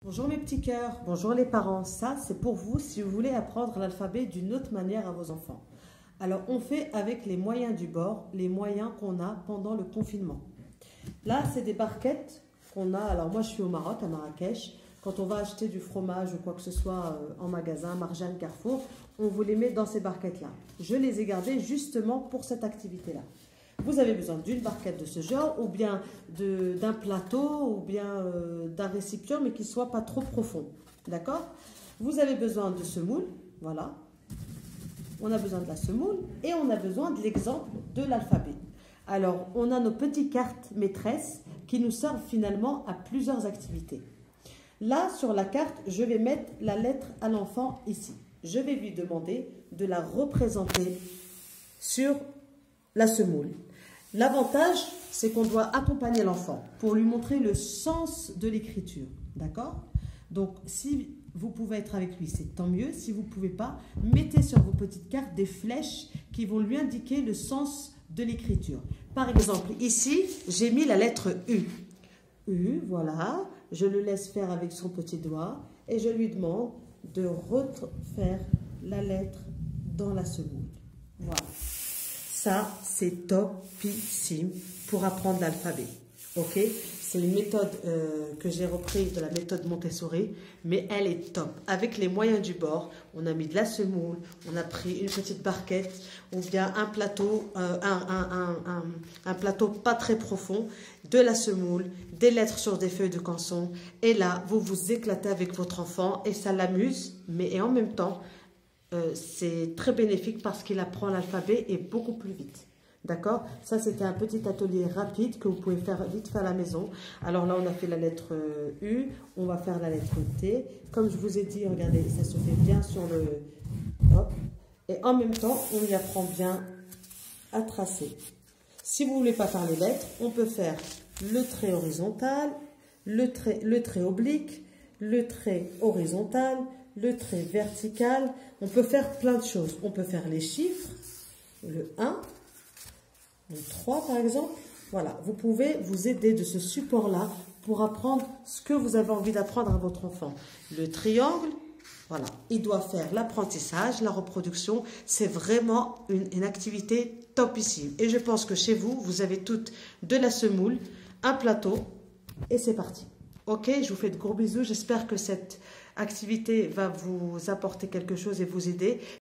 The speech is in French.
Bonjour mes petits cœurs, bonjour les parents. Ça, c'est pour vous si vous voulez apprendre l'alphabet d'une autre manière à vos enfants. Alors, on fait avec les moyens du bord, les moyens qu'on a pendant le confinement. Là, c'est des barquettes qu'on a. Alors, moi, je suis au Maroc, à Marrakech. Quand on va acheter du fromage ou quoi que ce soit en magasin, Marjane, Carrefour, on vous les met dans ces barquettes-là. Je les ai gardées justement pour cette activité-là. Vous avez besoin d'une barquette de ce genre, ou bien d'un plateau, ou bien d'un récipient, mais qui ne soit pas trop profond. D'accord? Vous avez besoin de semoule, voilà. On a besoin de la semoule et on a besoin de l'exemple de l'alphabet. Alors, on a nos petites cartes maîtresses qui nous servent finalement à plusieurs activités. Là, sur la carte, je vais mettre la lettre à l'enfant ici. Je vais lui demander de la représenter sur la semoule. L'avantage, c'est qu'on doit accompagner l'enfant pour lui montrer le sens de l'écriture. D'accord? Donc, si vous pouvez être avec lui, c'est tant mieux. Si vous ne pouvez pas, mettez sur vos petites cartes des flèches qui vont lui indiquer le sens de l'écriture. Par exemple, ici, j'ai mis la lettre U. U, voilà. Je le laisse faire avec son petit doigt et je lui demande de refaire la lettre dans la semoule. Voilà. Ça, c'est topissime pour apprendre l'alphabet. Ok? C'est une méthode que j'ai reprise de la méthode Montessori, mais elle est top. Avec les moyens du bord, on a mis de la semoule, on a pris une petite barquette, ou bien un plateau, un plateau pas très profond, de la semoule, des lettres sur des feuilles de canson. Et là, vous vous éclatez avec votre enfant et ça l'amuse, mais en même temps, c'est très bénéfique parce qu'il apprend l'alphabet et beaucoup plus vite. D'accord? Ça, c'était un petit atelier rapide que vous pouvez faire vite fait à la maison. Alors là, on a fait la lettre U. On va faire la lettre T. Comme je vous ai dit, regardez, ça se fait bien sur le... Hop. Et en même temps, on lui apprend bien à tracer. Si vous ne voulez pas faire les lettres, on peut faire le trait horizontal, le trait oblique, le trait horizontal, le trait vertical. On peut faire plein de choses. On peut faire les chiffres, le 1, le 3 par exemple. Voilà, vous pouvez vous aider de ce support-là pour apprendre ce que vous avez envie d'apprendre à votre enfant. Le triangle, voilà, il doit faire l'apprentissage, la reproduction. C'est vraiment une activité topissime. Et je pense que chez vous, vous avez toutes de la semoule, un plateau et c'est parti. Ok, je vous fais de gros bisous. J'espère que cette activité va vous apporter quelque chose et vous aider.